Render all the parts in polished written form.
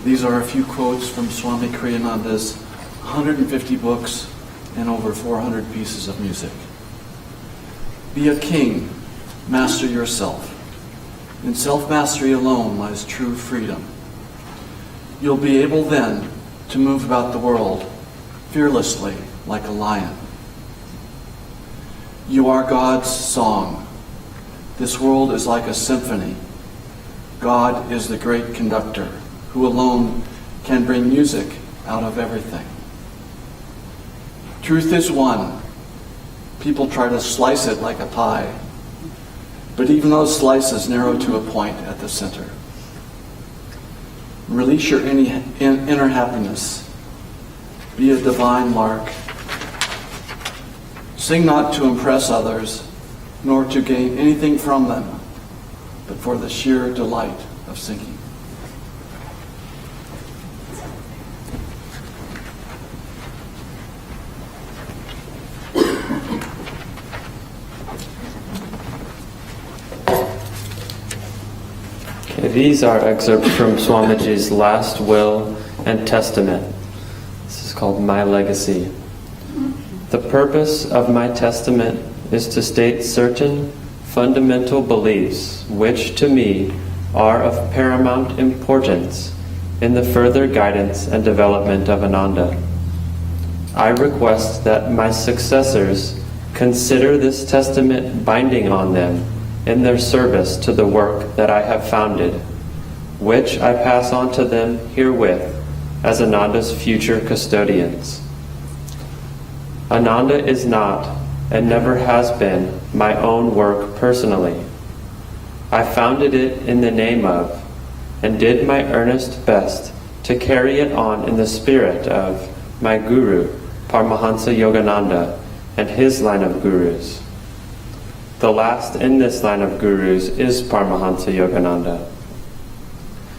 These are a few quotes from Swami Kriyananda's 150 books and over 400 pieces of music. Be a king, master yourself. In self-mastery alone lies true freedom. You'll be able then to move about the world fearlessly like a lion. You are God's song. This world is like a symphony. God is the great conductor, who alone can bring music out of everything. Truth is one. People try to slice it like a pie, but even those slices narrow to a point at the center. Release your inner happiness. Be a divine lark. Sing not to impress others, nor to gain anything from them, but for the sheer delight of singing. These are excerpts from Swamiji's last will and testament. This is called My Legacy. The purpose of my testament is to state certain fundamental beliefs which to me are of paramount importance in the further guidance and development of Ananda. I request that my successors consider this testament binding on them in their service to the work that I have founded, which I pass on to them herewith as Ananda's future custodians. Ananda is not, and never has been, my own work personally. I founded it in the name of, and did my earnest best to carry it on in the spirit of my Guru, Paramahansa Yogananda, and his line of Gurus. The last in this line of Gurus is Paramahansa Yogananda.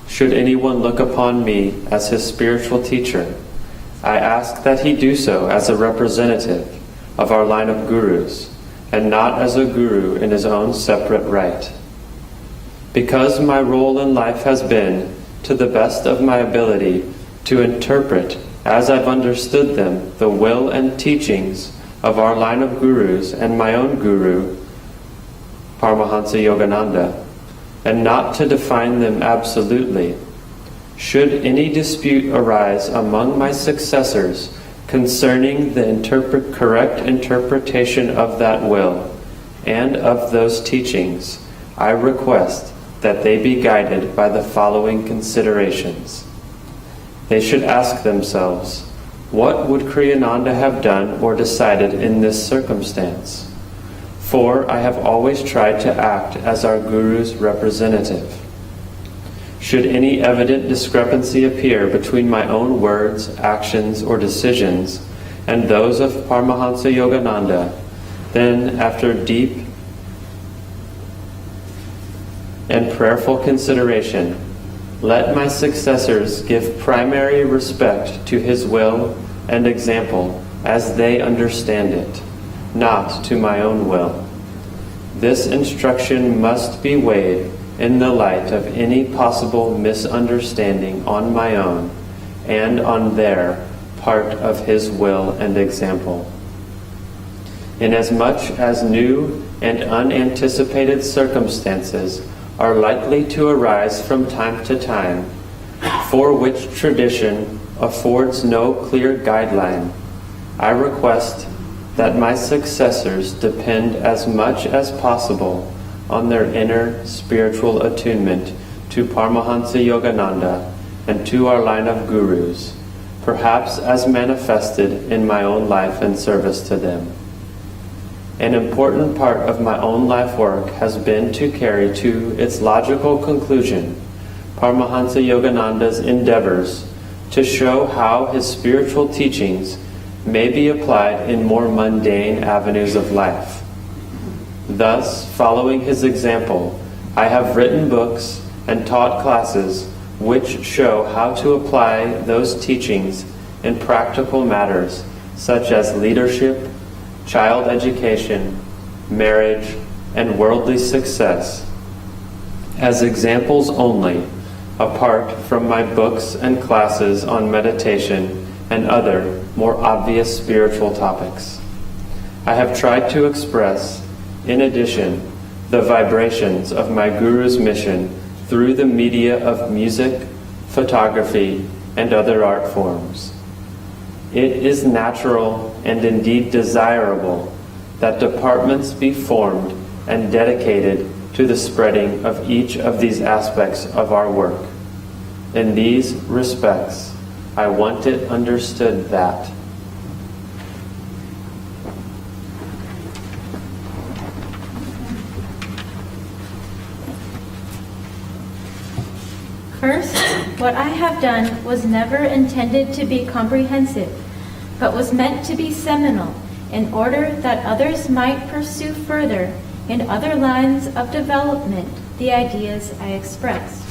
Should anyone look upon me as his spiritual teacher, I ask that he do so as a representative of our line of Gurus, and not as a Guru in his own separate right. Because my role in life has been, to the best of my ability, to interpret, as I've understood them, the will and teachings of our line of Gurus and my own Guru, Paramahansa Yogananda, and not to define them absolutely. Should any dispute arise among my successors concerning the correct interpretation of that will and of those teachings, I request that they be guided by the following considerations. They should ask themselves, what would Kriyananda have done or decided in this circumstance? For I have always tried to act as our Guru's representative. Should any evident discrepancy appear between my own words, actions, or decisions and those of Paramahansa Yogananda, then after deep and prayerful consideration, let my successors give primary respect to his will and example as they understand it, not to my own will. This instruction must be weighed in the light of any possible misunderstanding on my own and on their part of his will and example. Inasmuch as new and unanticipated circumstances are likely to arise from time to time, for which tradition affords no clear guideline, I request that my successors depend as much as possible on their inner spiritual attunement to Paramahansa Yogananda and to our line of Gurus, perhaps as manifested in my own life and service to them. An important part of my own life work has been to carry to its logical conclusion Paramahansa Yogananda's endeavors to show how his spiritual teachings may be applied in more mundane avenues of life. Thus, following his example, I have written books and taught classes which show how to apply those teachings in practical matters such as leadership, child education, marriage, and worldly success, as examples only, apart from my books and classes on meditation and other, more obvious spiritual topics. I have tried to express, in addition, the vibrations of my Guru's mission through the media of music, photography, and other art forms. It is natural and indeed desirable that departments be formed and dedicated to the spreading of each of these aspects of our work. In these respects, I want it understood that first, what I have done was never intended to be comprehensive, but was meant to be seminal in order that others might pursue further in other lines of development the ideas I expressed.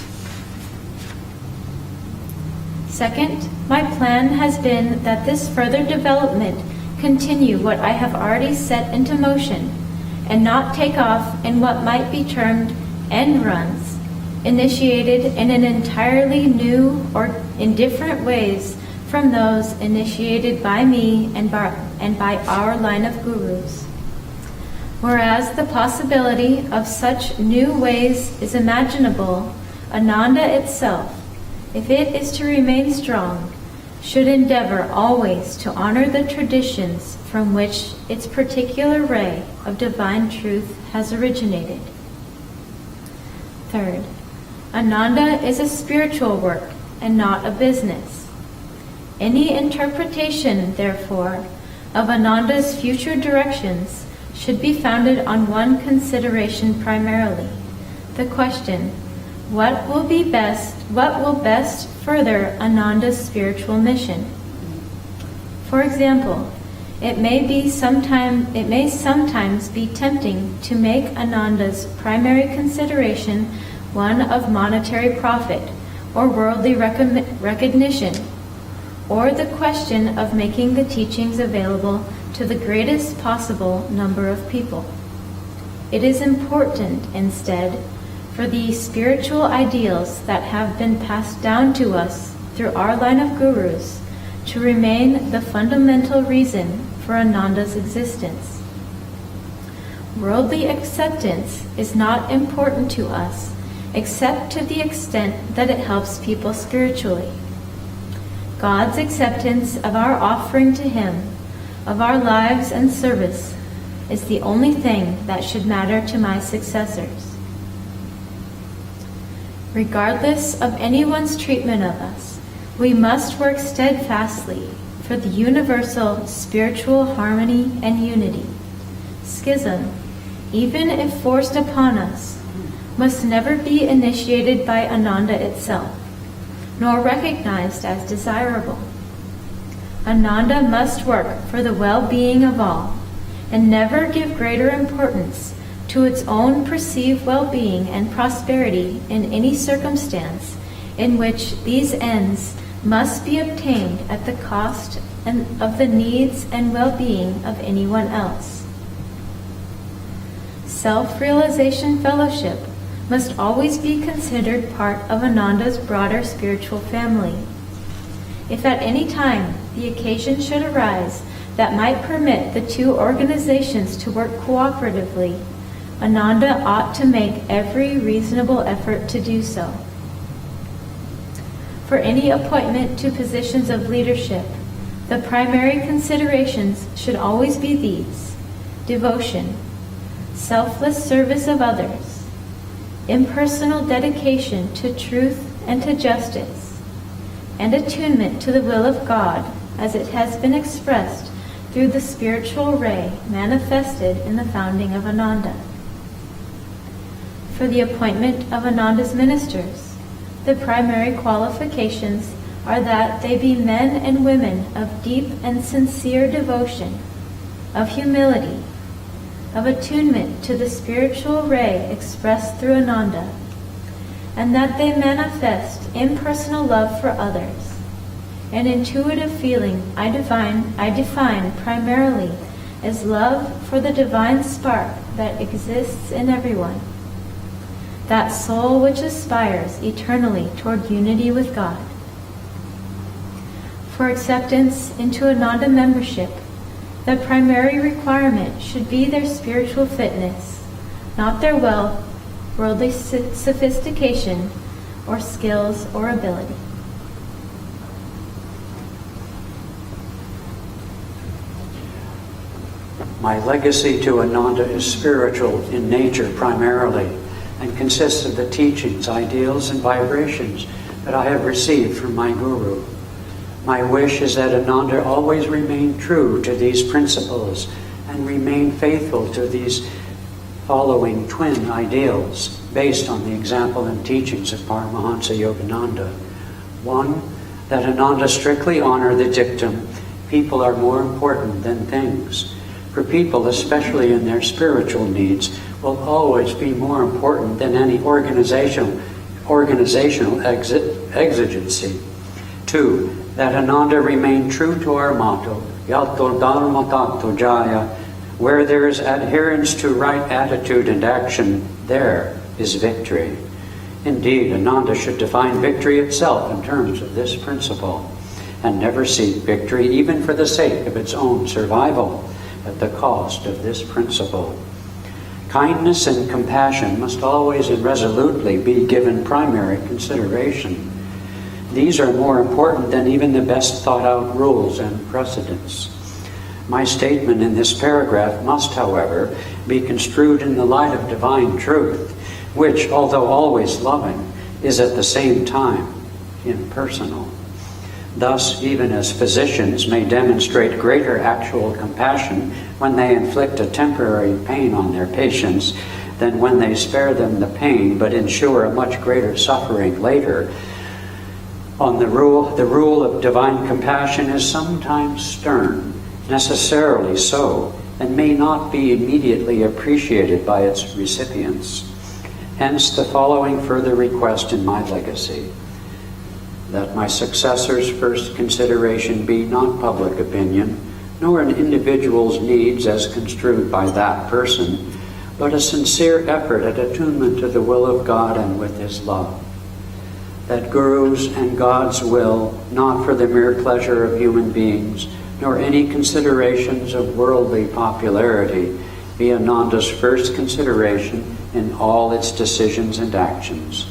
Second, my plan has been that this further development continue what I have already set into motion, and not take off in what might be termed end runs, initiated in an entirely new or in different ways from those initiated by me and by our line of gurus. Whereas the possibility of such new ways is imaginable, Ananda itself, if it is to remain strong, should endeavor always to honor the traditions from which its particular ray of divine truth has originated. Third, Ananda is a spiritual work and not a business. Any interpretation, therefore, of Ananda's future directions should be founded on one consideration primarily: the question, what will best further Ananda's spiritual mission? For example, it may sometimes be tempting to make Ananda's primary consideration one of monetary profit or worldly recognition, or the question of making the teachings available to the greatest possible number of people. It is important, instead, for the spiritual ideals that have been passed down to us through our line of gurus to remain the fundamental reason for Ananda's existence. Worldly acceptance is not important to us except to the extent that it helps people spiritually. God's acceptance of our offering to Him, of our lives and service, is the only thing that should matter to my successors. Regardless of anyone's treatment of us, we must work steadfastly for the universal spiritual harmony and unity. Schism, even if forced upon us, must never be initiated by Ananda itself, nor recognized as desirable. Ananda must work for the well-being of all, and never give greater importance to its own perceived well-being and prosperity in any circumstance in which these ends must be obtained at the cost of the needs and well-being of anyone else. Self-realization fellowship must always be considered part of Ananda's broader spiritual family. If at any time the occasion should arise that might permit the two organizations to work cooperatively, Ananda ought to make every reasonable effort to do so. For any appointment to positions of leadership, the primary considerations should always be these: devotion, selfless service of others, impersonal dedication to truth and to justice, and attunement to the will of God as it has been expressed through the spiritual ray manifested in the founding of Ananda. For the appointment of Ananda's ministers, the primary qualifications are that they be men and women of deep and sincere devotion, of humility, of attunement to the spiritual ray expressed through Ananda, and that they manifest impersonal love for others. An intuitive feeling I define primarily as love for the divine spark that exists in everyone. that soul which aspires eternally toward unity with God. For acceptance into Ananda membership, the primary requirement should be their spiritual fitness, not their wealth, worldly sophistication, or skills or ability. My legacy to Ananda is spiritual in nature primarily, and consists of the teachings, ideals, and vibrations that I have received from my Guru. My wish is that Ananda always remain true to these principles and remain faithful to these following twin ideals based on the example and teachings of Paramahansa Yogananda. 1, that Ananda strictly honor the dictum, people are more important than things. For people, especially in their spiritual needs, will always be more important than any organizational exigency. 2, that Ananda remain true to our motto, Yato Dharma Tato Jaya, where there is adherence to right attitude and action, there is victory. Indeed, Ananda should define victory itself in terms of this principle, and never seek victory even for the sake of its own survival, at the cost of this principle. Kindness and compassion must always and resolutely be given primary consideration. These are more important than even the best thought out rules and precedents. My statement in this paragraph must, however, be construed in the light of divine truth, which, although always loving, is at the same time impersonal. Thus, even as physicians may demonstrate greater actual compassion when they inflict a temporary pain on their patients than when they spare them the pain but ensure a much greater suffering later, the rule of divine compassion is sometimes stern, necessarily so, and may not be immediately appreciated by its recipients. Hence the following further request in my legacy: that my successor's first consideration be not public opinion, nor an individual's needs as construed by that person, but a sincere effort at attunement to the will of God and with His love. That Guru's and God's will, not for the mere pleasure of human beings, nor any considerations of worldly popularity, be Ananda's first consideration in all its decisions and actions.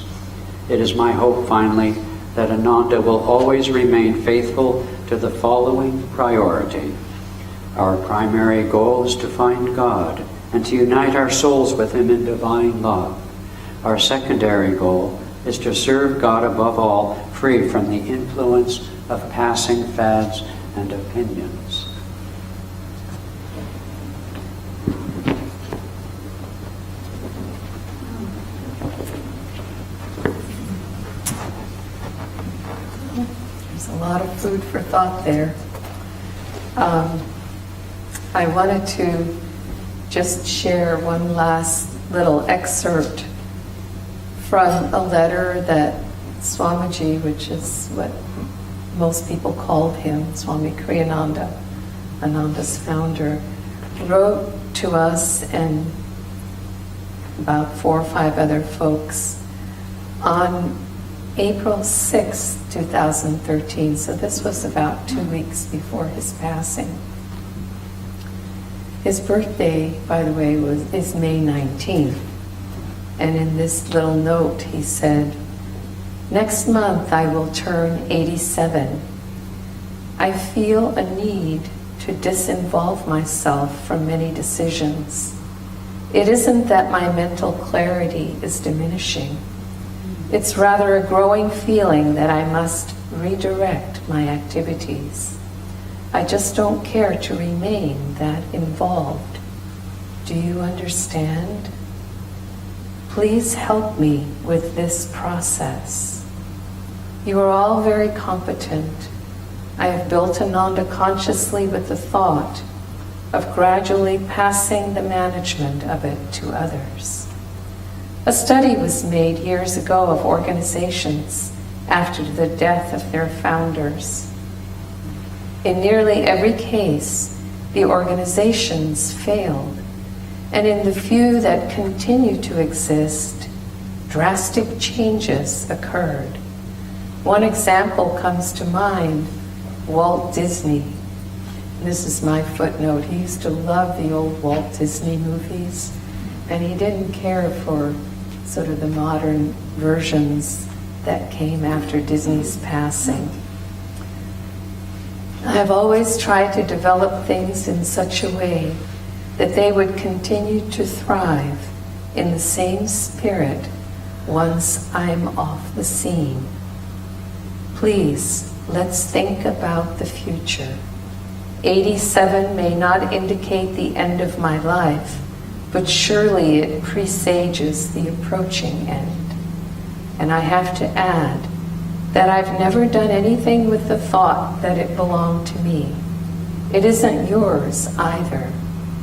It is my hope, finally, that Ananda will always remain faithful to the following priority. Our primary goal is to find God and to unite our souls with Him in divine love. Our secondary goal is to serve God above all, free from the influence of passing fads and opinions. There's a lot of food for thought there. I wanted to just share one last little excerpt from a letter that Swamiji, which is what most people called him, Swami Kriyananda, Ananda's founder, wrote to us and about 4 or 5 other folks on April 6, 2013. So this was about 2 weeks before his passing. His birthday, by the way, is May 19th. And in this little note he said, "Next month I will turn 87. I feel a need to disinvolve myself from many decisions. It isn't that my mental clarity is diminishing. It's rather a growing feeling that I must redirect my activities. I just don't care to remain that involved. Do you understand? Please help me with this process. You are all very competent. I have built Ananda consciously with the thought of gradually passing the management of it to others. A study was made years ago of organizations after the death of their founders. In nearly every case, the organizations failed, and in the few that continue to exist, drastic changes occurred. One example comes to mind, Walt Disney. This is my footnote. He used to love the old Walt Disney movies, and he didn't care for sort of the modern versions that came after Disney's passing. I've always tried to develop things in such a way that they would continue to thrive in the same spirit once I'm off the scene. Please, let's think about the future. 87 may not indicate the end of my life, but surely it presages the approaching end. And I have to add that I've never done anything with the thought that it belonged to me. It isn't yours either.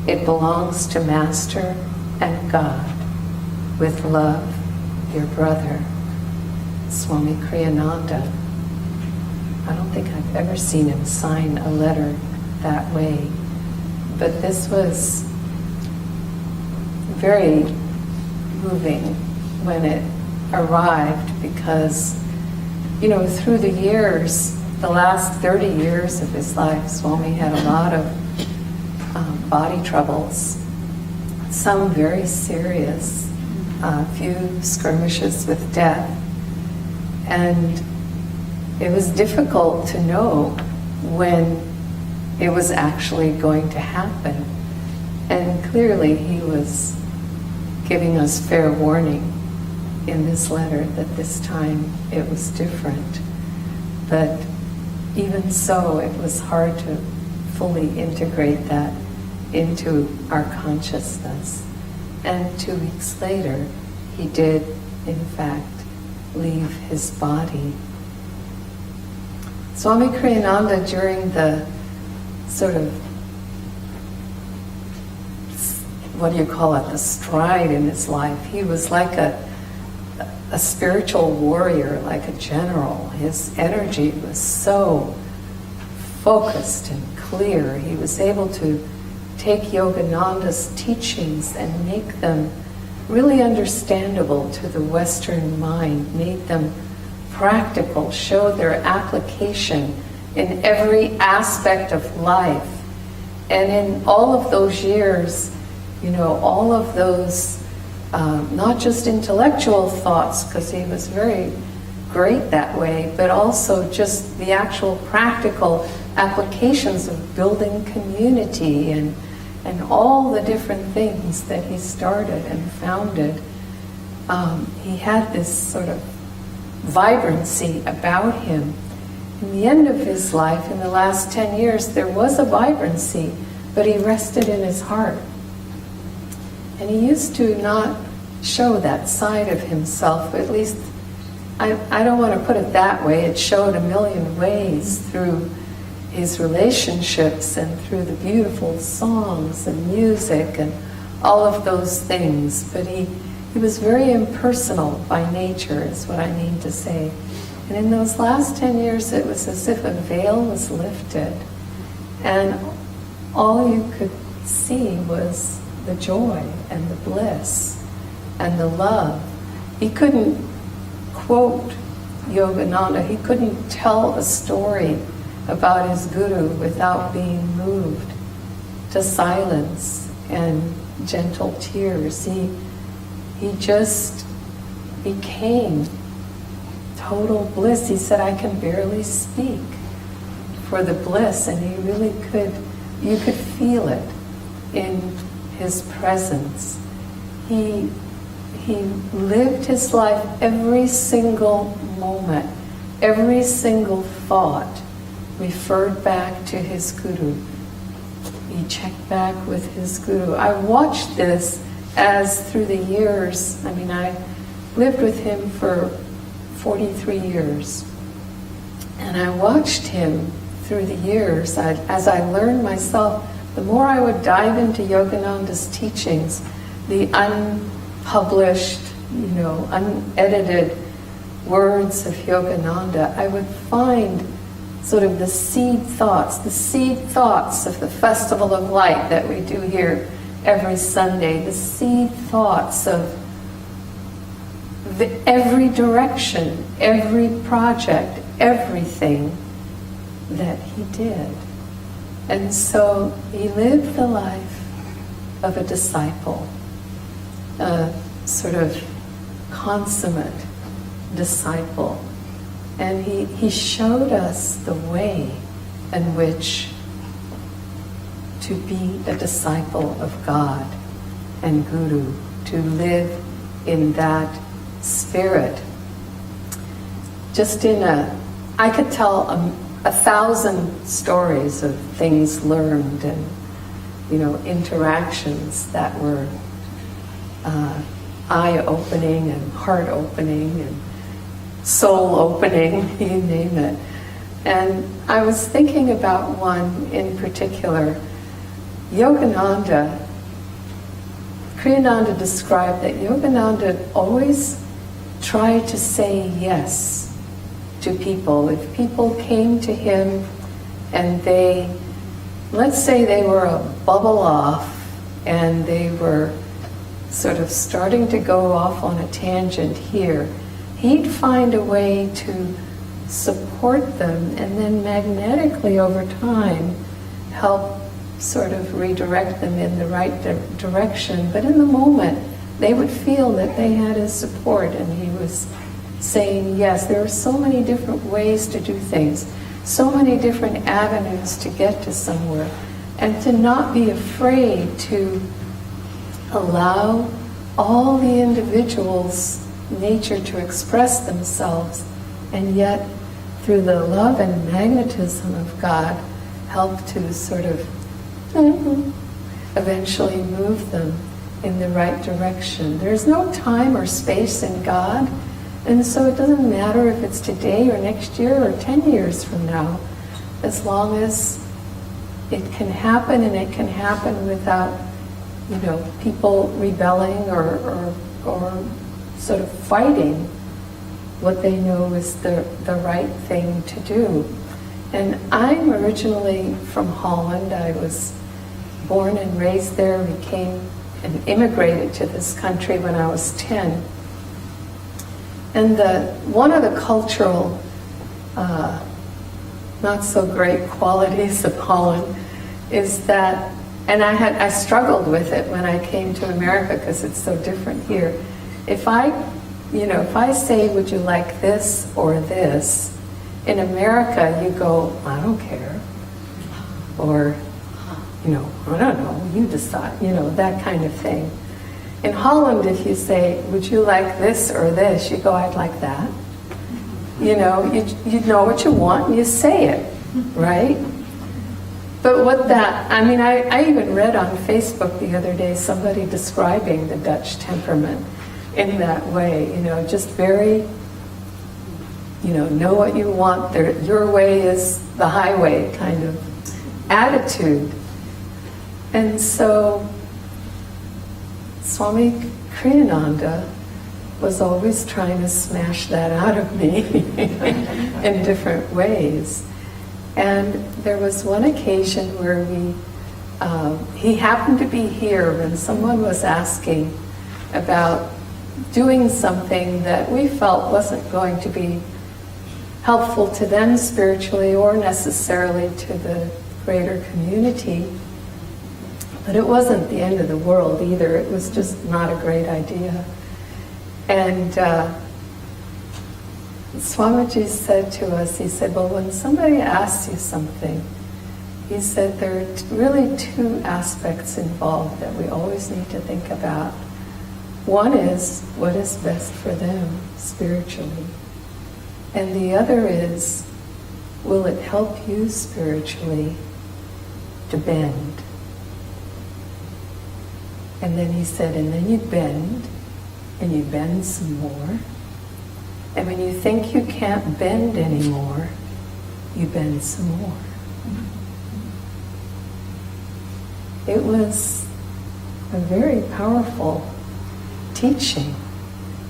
It belongs to Master and God. With love, your brother, Swami Kriyananda. I don't think I've ever seen him sign a letter that way, but this was very moving when it arrived because, you know, through the years, the last 30 years of his life, Swami had a lot of body troubles, some very serious, a few skirmishes with death, and it was difficult to know when it was actually going to happen. And clearly he was giving us fair warning in this letter that this time it was different. But even so, it was hard to fully integrate that into our consciousness. And 2 weeks later, he did, in fact, leave his body. Swami Kriyananda, during the sort of, what do you call it, the stride in his life, he was like a spiritual warrior, like a general. His energy was so focused and clear. He was able to take Yogananda's teachings and make them really understandable to the Western mind, made them practical, showed their application in every aspect of life. And in all of those years, you know, all of those, not just intellectual thoughts, because he was very great that way, but also just the actual practical applications of building community and all the different things that he started and founded. He had this sort of vibrancy about him. In the end of his life, in the last 10 years, there was a vibrancy, but he rested in his heart. And he used to not show that side of himself, at least I don't want to put it that way. It showed a million ways through his relationships and through the beautiful songs and music and all of those things. But he was very impersonal by nature, is what I mean to say. And in those last 10 years, it was as if a veil was lifted. And all you could see was the joy and the bliss and the love. He couldn't quote Yogananda. He couldn't tell a story about his guru without being moved to silence and gentle tears. He just became total bliss. He said, I can barely speak for the bliss, and he really could, you could feel it in his presence. He lived his life, every single moment, every single thought referred back to his guru. He checked back with his guru. I watched this as through the years, I mean, I lived with him for 43 years. And I watched him through the years. As I learned myself, the more I would dive into Yogananda's teachings, the unpublished, unedited words of Yogananda, I would find sort of the seed thoughts of the Festival of Light that we do here every Sunday, the seed thoughts of every direction, every project, everything that he did. And so he lived the life of a disciple, a sort of consummate disciple. And he showed us the way in which to be a disciple of God and Guru, to live in that spirit. Just I could tell 1,000 stories of things learned and, interactions that were eye-opening and heart-opening and soul-opening, you name it. And I was thinking about one in particular. Yogananda, Kriyananda described that Yogananda always tried to say yes to people. If people came to him and let's say they were a bubble off and they were sort of starting to go off on a tangent here, he'd find a way to support them and then magnetically over time help sort of redirect them in the right direction. But in the moment, they would feel that they had his support and he was saying yes. There are so many different ways to do things, so many different avenues to get to somewhere, and to not be afraid to allow all the individuals' nature to express themselves, and yet through the love and magnetism of God help to sort of eventually move them in the right direction. There's no time or space in God, and so it doesn't matter if it's today or next year or 10 years from now, as long as it can happen, and it can happen without, people rebelling or sort of fighting what they know is the right thing to do. And I'm originally from Holland. I was born and raised there, became and immigrated to this country when I was 10. And one of the cultural not so great qualities of Holland is that, and I struggled with it when I came to America because it's so different here. If I say, would you like this or this? In America, you go, I don't care. Or, I don't know, you decide, that kind of thing. In Holland, if you say, would you like this or this? You go, I'd like that. You know what you want and you say it, right? But I even read on Facebook the other day somebody describing the Dutch temperament in that way, just very, know what you want, your way is the highway kind of attitude. And so Swami Kriyananda was always trying to smash that out of me in different ways. And there was one occasion where he happened to be here when someone was asking about doing something that we felt wasn't going to be helpful to them spiritually or necessarily to the greater community. But it wasn't the end of the world either. It was just not a great idea. And Swamiji said to us, he said, well, when somebody asks you something, he said there are really two aspects involved that we always need to think about. One is what is best for them spiritually. And the other is, will it help you spiritually to bend? And then he said, and then you bend, and you bend some more. And when you think you can't bend anymore, you bend some more. It was a very powerful teaching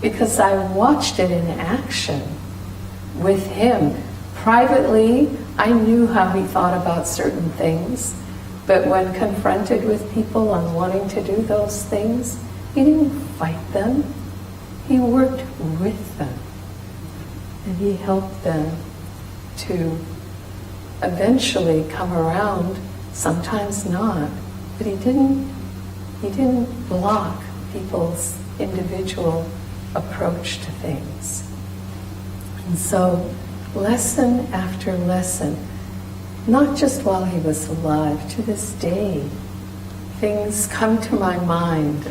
because I watched it in action with him. Privately, I knew how he thought about certain things, but when confronted with people on wanting to do those things, he didn't fight them. He worked with them, and he helped them to eventually come around, sometimes not, but he didn't block people's individual approach to things. And so, lesson after lesson, not just while he was alive, to this day, things come to my mind,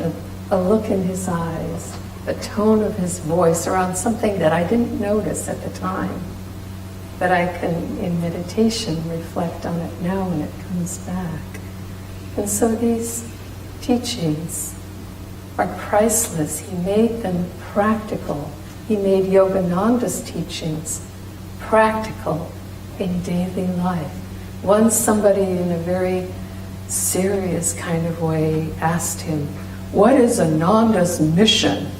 a look in his eyes, a tone of his voice around something that I didn't notice at the time, but I can, in meditation, reflect on it now when it comes back. And so these teachings are priceless. He made them practical. He made Yogananda's teachings practical in daily life. Once somebody in a very serious kind of way asked him, "What is Ananda's mission?"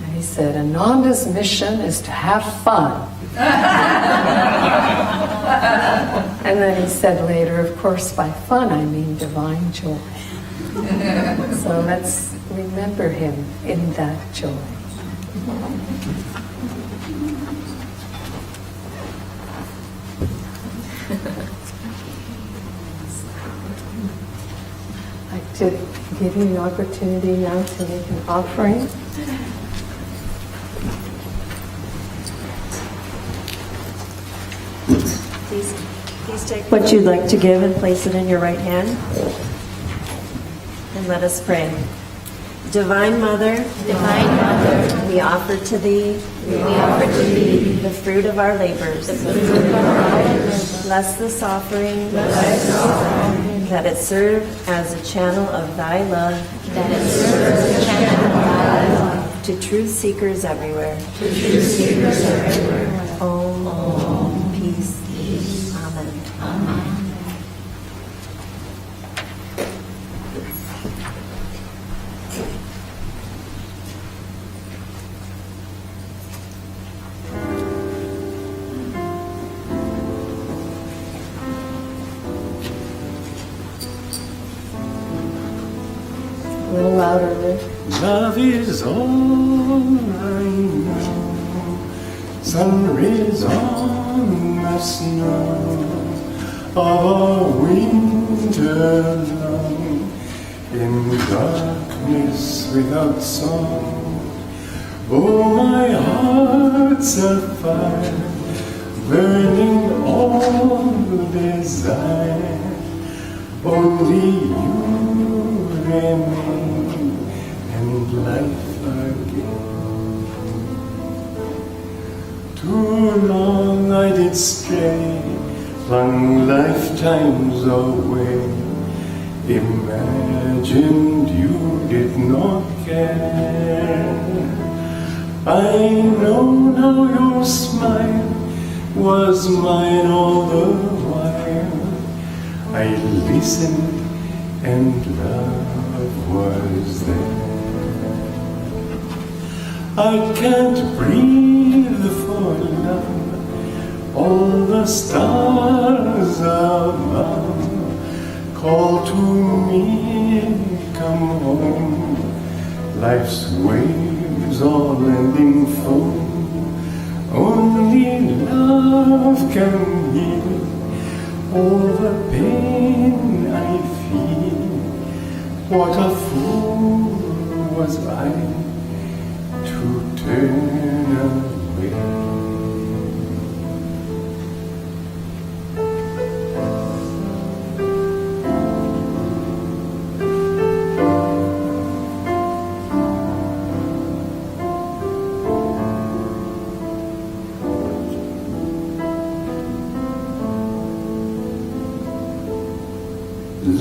And he said, "Ananda's mission is to have fun." And then he said later, "Of course, by fun I mean divine joy." So let's remember him in that joy. I'd like to give you an opportunity now to make an offering. Please take what you'd like to give and place it in your right hand. And let us pray. Divine Mother, we offer to Thee, the fruit of our labors. Bless this offering, that it serve as a channel of Thy love, to truth seekers everywhere. Om, peace. Amen. A little louder, Rick. Love is all I know. Sun rays on the snow of a winter long, in darkness without song. Oh, my heart's a fire, burning all desire. Only you remain, and life again. Too long I did stray, flung lifetimes away, imagined you did not care. I know now your smile was mine all the while. I listened and love was there. I can't breathe for love, all the stars above call to me, come home. Life's waves all ending foam, only love can heal all the pain I feel. What a fool was I to turn away.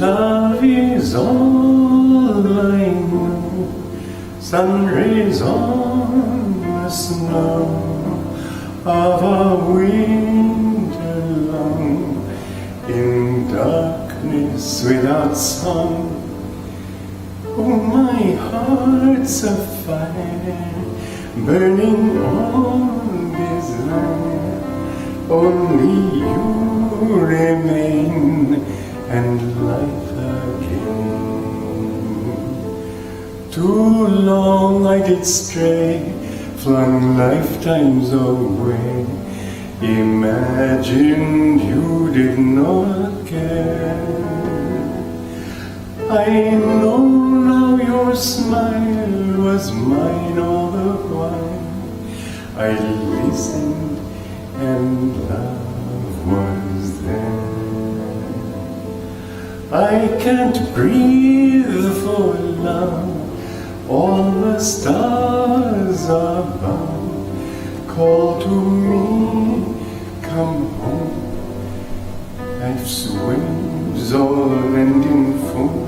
Love is all I know. Sun rays on the snow of a winter long, in darkness without song. Oh, my heart's a fire, burning on desire. Only you remain, and life again. Too long I did stray, flung lifetimes away, imagined you did not care. I know now your smile was mine all the while. I listened and love was there. I can't breathe for love, all the stars above call to me, come home. Life's waves all end in foam.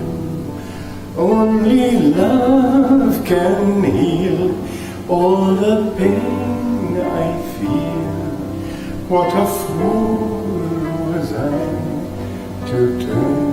Only love can heal all the pain I feel. What a fool was I to turn